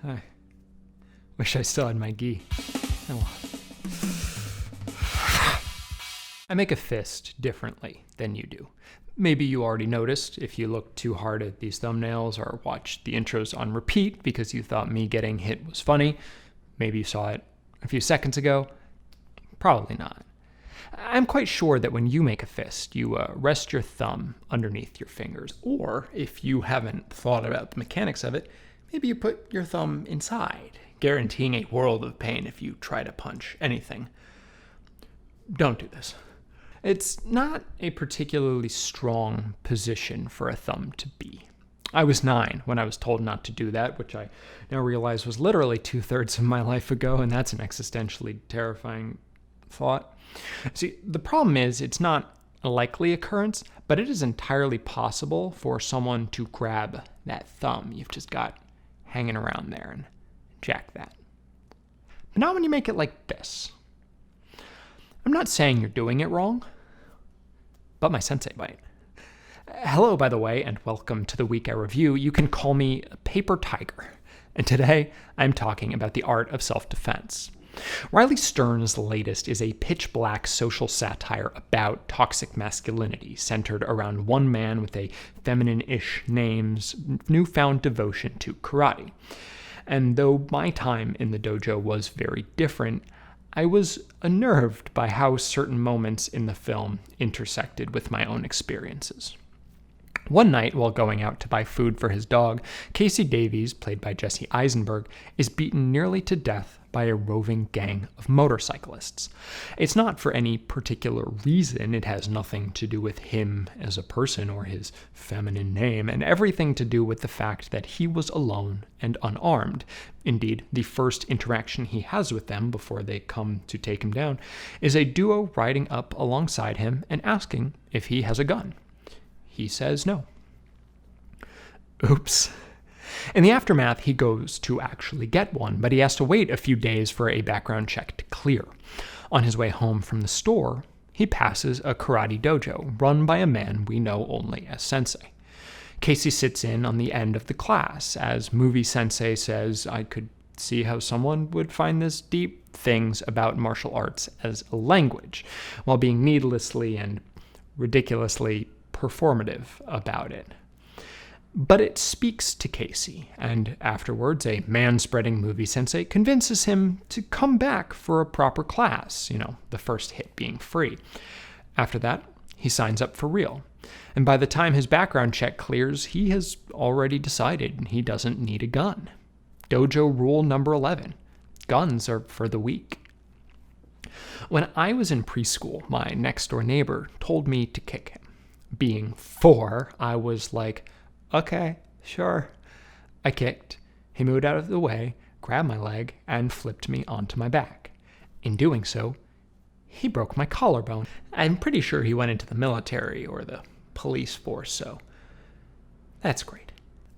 I wish I still had my gi. Oh well. I make a fist differently than you do. Maybe you already noticed if you looked too hard at these thumbnails or watched the intros on repeat because you thought me getting hit was funny. Maybe you saw it a few seconds ago. Probably not. I'm quite sure that when you make a fist, you rest your thumb underneath your fingers. Or, if you haven't thought about the mechanics of it, maybe you put your thumb inside, guaranteeing a world of pain if you try to punch anything. Don't do this. It's not a particularly strong position for a thumb to be. I was 9 when I was told not to do that, which I now realize was literally 2/3 of my life ago, and that's an existentially terrifying thought. See, the problem is it's not a likely occurrence, but it is entirely possible for someone to grab that thumb you've just got hanging around there and jack that. But not when you make it like this. I'm not saying you're doing it wrong, but my sensei might. Hello, by the way, and welcome to the Week I Review. You can call me Paper Tiger, and today I'm talking about the art of self-defense. Riley Stern's latest is a pitch-black social satire about toxic masculinity, centered around one man with a feminine-ish name's newfound devotion to karate. And though my time in the dojo was very different, I was unnerved by how certain moments in the film intersected with my own experiences. One night, while going out to buy food for his dog, Casey Davies, played by Jesse Eisenberg, is beaten nearly to death by a roving gang of motorcyclists. It's not for any particular reason. It has nothing to do with him as a person or his feminine name, and everything to do with the fact that he was alone and unarmed. Indeed, the first interaction he has with them before they come to take him down is a duo riding up alongside him and asking if he has a gun. He says no. Oops. In the aftermath, he goes to actually get one, but he has to wait a few days for a background check to clear. On his way home from the store, he passes a karate dojo run by a man we know only as Sensei. Casey sits in on the end of the class. As movie Sensei says, I could see how someone would find this deep things about martial arts as a language, while being needlessly and ridiculously performative about it. But it speaks to Casey, and afterwards a man-spreading movie sensei convinces him to come back for a proper class, the first hit being free. After that, he signs up for real. And by the time his background check clears, he has already decided he doesn't need a gun. Dojo rule number 11. Guns are for the weak. When I was in preschool, my next-door neighbor told me to kick him. Being 4, I was like, okay, sure. I kicked. He moved out of the way, grabbed my leg, and flipped me onto my back. In doing so, he broke my collarbone. I'm pretty sure he went into the military or the police force, so that's great.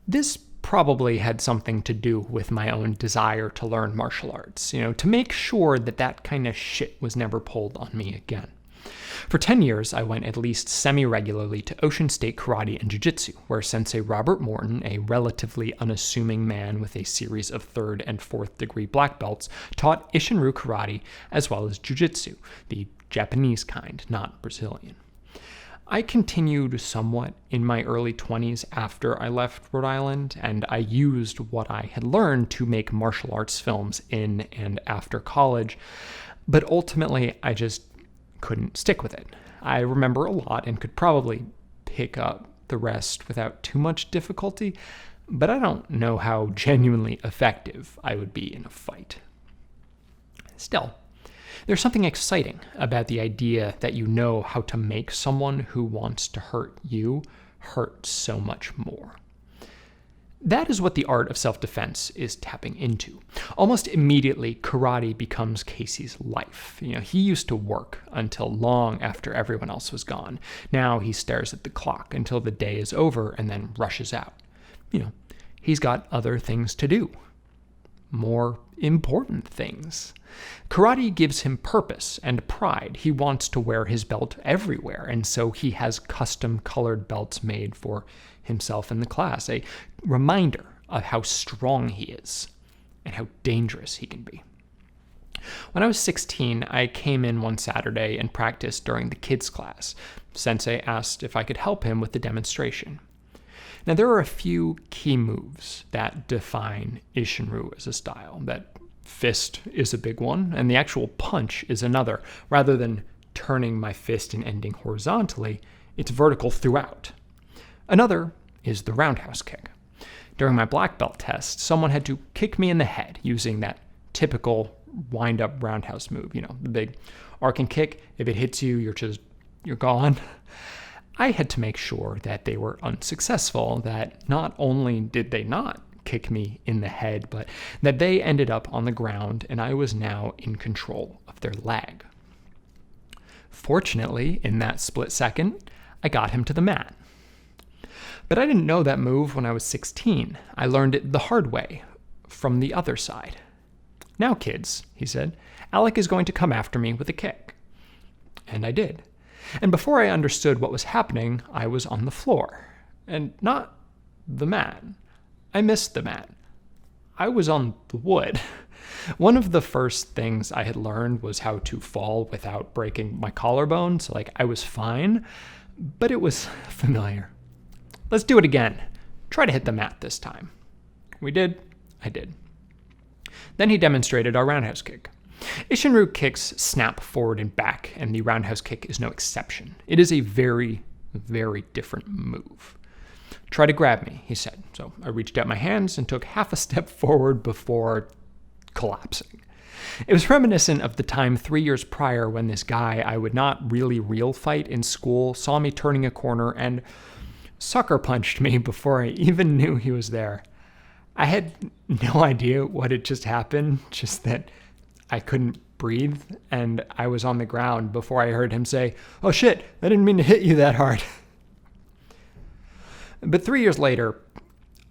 This probably had something to do with my own desire to learn martial arts, to make sure that kind of shit was never pulled on me again. For 10 years, I went at least semi-regularly to Ocean State Karate and Jiu-Jitsu, where Sensei Robert Morton, a relatively unassuming man with a series of 3rd and 4th degree black belts, taught isshin-ryu karate as well as Jiu-Jitsu, the Japanese kind, not Brazilian. I continued somewhat in my early 20s after I left Rhode Island, and I used what I had learned to make martial arts films in and after college, but ultimately I just couldn't stick with it. I remember a lot and could probably pick up the rest without too much difficulty, but I don't know how genuinely effective I would be in a fight. Still, there's something exciting about the idea that you know how to make someone who wants to hurt you hurt so much more. That is what the art of self-defense is tapping into. Almost immediately, karate becomes Casey's life. He used to work until long after everyone else was gone. Now he stares at the clock until the day is over and then rushes out. He's got other things to do. More important things. Karate gives him purpose and pride. He wants to wear his belt everywhere, and so he has custom-colored belts made for himself in the class, a reminder of how strong he is. and how dangerous he can be. When I was 16, I came in one Saturday and practiced during the kids' class. Sensei asked if I could help him with the demonstration. Now, there are a few key moves that define isshin-ryu as a style. That fist is a big one, and the actual punch is another. Rather than turning my fist and ending horizontally, it's vertical throughout. Another is the roundhouse kick. During my black belt test, someone had to kick me in the head using that typical wind-up roundhouse move. You know, the big arcing kick. If it hits you, you're gone. I had to make sure that they were unsuccessful, that not only did they not kick me in the head, but that they ended up on the ground and I was now in control of their leg. Fortunately, in that split second, I got him to the mat. But I didn't know that move when I was 16. I learned it the hard way, from the other side. "Now, kids," he said, "Alec is going to come after me with a kick." And I did. And before I understood what was happening, I was on the floor. And not the mat. I missed the mat. I was on the wood. One of the first things I had learned was how to fall without breaking my collarbone, so I was fine, but it was familiar. "Let's do it again. Try to hit the mat this time." We did. I did. Then he demonstrated our roundhouse kick. Isshin-ryu kicks snap forward and back, and the roundhouse kick is no exception. It is a very, very different move. "Try to grab me," he said. So I reached out my hands and took half a step forward before collapsing. It was reminiscent of the time 3 years prior when this guy I would not really real fight in school saw me turning a corner and sucker punched me before I even knew he was there. I had no idea what had just happened, just that I couldn't breathe and I was on the ground before I heard him say, "Oh shit, I didn't mean to hit you that hard." But 3 years later,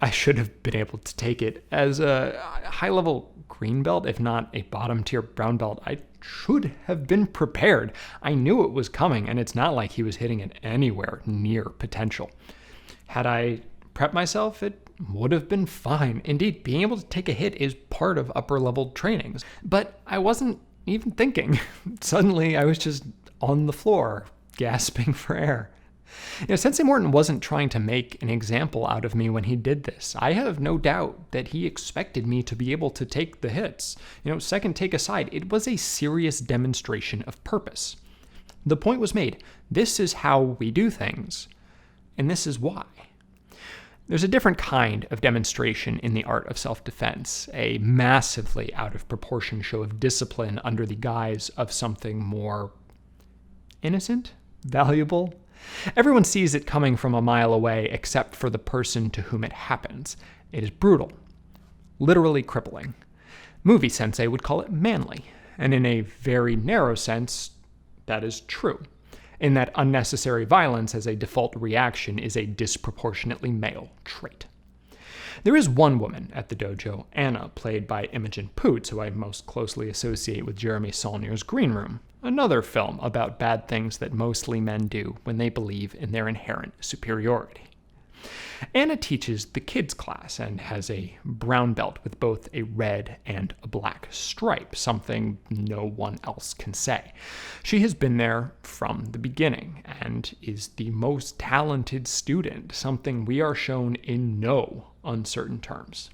I should have been able to take it. As a high-level green belt, if not a bottom-tier brown belt, I should have been prepared. I knew it was coming, and it's not like he was hitting it anywhere near potential. Had I prepped myself, it would have been fine. Indeed, being able to take a hit is part of upper-level trainings. But I wasn't even thinking. Suddenly, I was just on the floor, gasping for air. Sensei Morton wasn't trying to make an example out of me when he did this. I have no doubt that he expected me to be able to take the hits. Second take aside, it was a serious demonstration of purpose. The point was made. This is how we do things, and this is why. There's a different kind of demonstration in the art of self-defense, a massively out of proportion show of discipline under the guise of something more innocent, valuable. Everyone sees it coming from a mile away except for the person to whom it happens. It is brutal, literally crippling. Movie sensei would call it manly, and in a very narrow sense, that is true, in that unnecessary violence as a default reaction is a disproportionately male trait. There is one woman at the dojo, Anna, played by Imogen Poots, who I most closely associate with Jeremy Saulnier's Green Room, another film about bad things that mostly men do when they believe in their inherent superiority. Anna teaches the kids class and has a brown belt with both a red and a black stripe, something no one else can say. She has been there from the beginning and is the most talented student, something we are shown in no uncertain terms.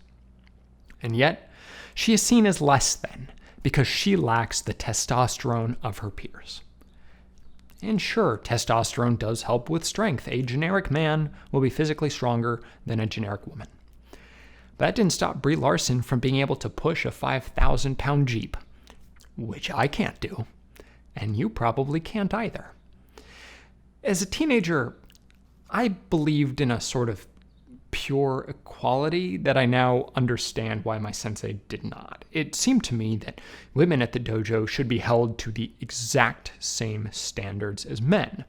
And yet, she is seen as less than because she lacks the testosterone of her peers. And sure, testosterone does help with strength. A generic man will be physically stronger than a generic woman. But that didn't stop Brie Larson from being able to push a 5,000-pound Jeep, which I can't do, and you probably can't either. As a teenager, I believed in a sort of pure equality that I now understand why my sensei did not. It seemed to me that women at the dojo should be held to the exact same standards as men.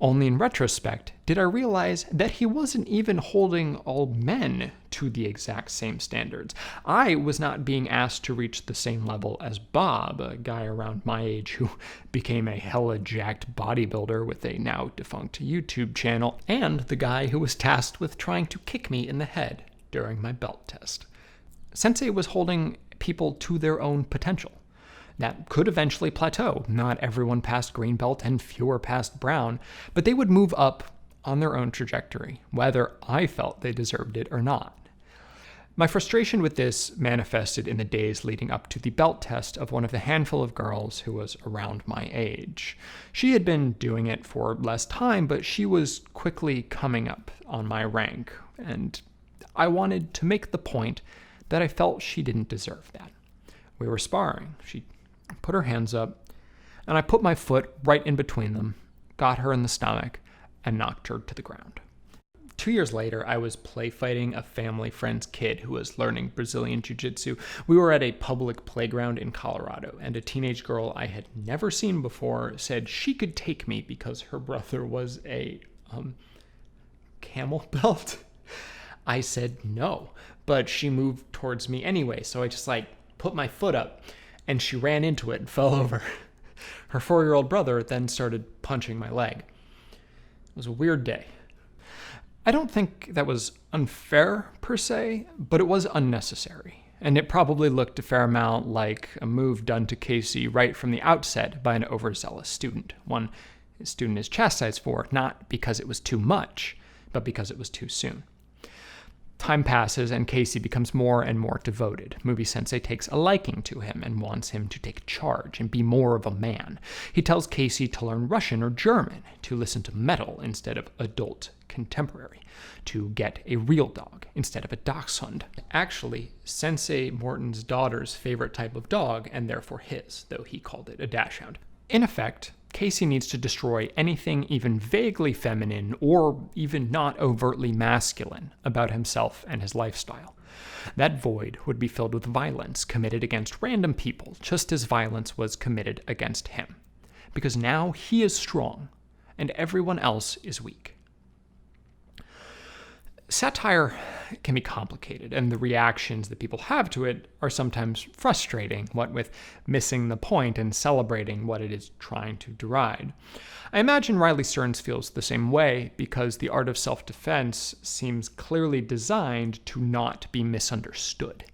Only in retrospect did I realize that he wasn't even holding all men to the exact same standards. I was not being asked to reach the same level as Bob, a guy around my age who became a hella jacked bodybuilder with a now defunct YouTube channel, and the guy who was tasked with trying to kick me in the head during my belt test. Sensei was holding people to their own potential. That could eventually plateau. Not everyone passed green belt and fewer passed brown, but they would move up on their own trajectory, whether I felt they deserved it or not. My frustration with this manifested in the days leading up to the belt test of one of the handful of girls who was around my age. She had been doing it for less time, but she was quickly coming up on my rank, and I wanted to make the point that I felt she didn't deserve that. We were sparring. She put her hands up, and I put my foot right in between them, got her in the stomach, and knocked her to the ground. 2 years later, I was play fighting a family friend's kid who was learning Brazilian Jiu-Jitsu. We were at a public playground in Colorado, and a teenage girl I had never seen before said she could take me because her brother was a camel belt. I said no, but she moved towards me anyway, so I just put my foot up, and she ran into it and fell over. Her 4-year-old brother then started punching my leg. It was a weird day. I don't think that was unfair per se, but it was unnecessary. And it probably looked a fair amount like a move done to Casey right from the outset by an overzealous student. One a student is chastised for, not because it was too much, but because it was too soon. Time passes and Casey becomes more and more devoted. Movie Sensei takes a liking to him and wants him to take charge and be more of a man. He tells Casey to learn Russian or German, to listen to metal instead of adult contemporary, to get a real dog instead of a dachshund. Actually, Sensei Morton's daughter's favorite type of dog, and therefore his, though he called it a dachshund. In effect, Casey needs to destroy anything even vaguely feminine or even not overtly masculine about himself and his lifestyle. That void would be filled with violence committed against random people, just as violence was committed against him. Because now he is strong, and everyone else is weak. Satire can be complicated, and the reactions that people have to it are sometimes frustrating, what with missing the point and celebrating what it is trying to deride. I imagine Riley Stearns feels the same way because the art of self-defense seems clearly designed to not be misunderstood.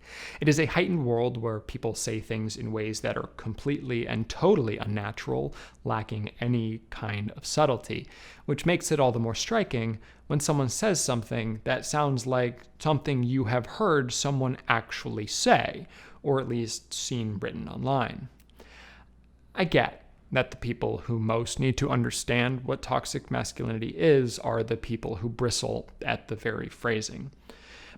It is a heightened world where people say things in ways that are completely and totally unnatural, lacking any kind of subtlety, which makes it all the more striking when someone says something that sounds like something you have heard someone actually say, or at least seen written online. I get that the people who most need to understand what toxic masculinity is are the people who bristle at the very phrasing.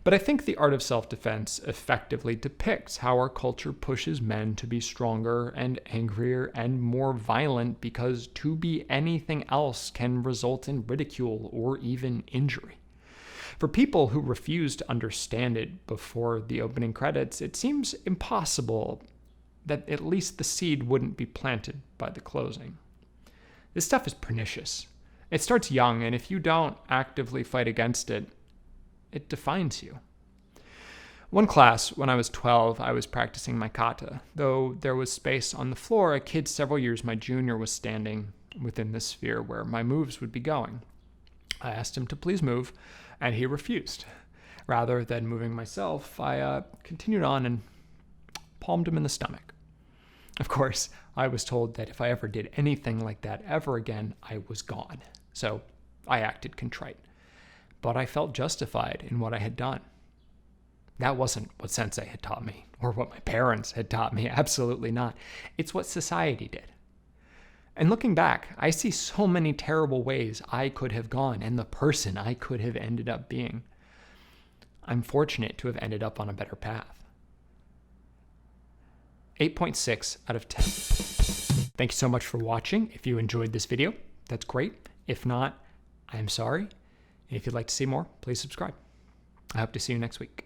But I think the art of self-defense effectively depicts how our culture pushes men to be stronger and angrier and more violent because to be anything else can result in ridicule or even injury. For people who refuse to understand it before the opening credits, it seems impossible that at least the seed wouldn't be planted by the closing. This stuff is pernicious. It starts young, and if you don't actively fight against it, it defines you. One class, when I was 12, I was practicing my kata. Though there was space on the floor, a kid several years my junior was standing within the sphere where my moves would be going. I asked him to please move, and he refused. Rather than moving myself, I continued on and palmed him in the stomach. Of course, I was told that if I ever did anything like that ever again, I was gone. So I acted contrite. But I felt justified in what I had done. That wasn't what Sensei had taught me, or what my parents had taught me. Absolutely not. It's what society did. And looking back, I see so many terrible ways I could have gone and the person I could have ended up being. I'm fortunate to have ended up on a better path. 8.6 out of 10. Thank you so much for watching. If you enjoyed this video, that's great. If not, I'm sorry. If you'd like to see more, please subscribe. I hope to see you next week.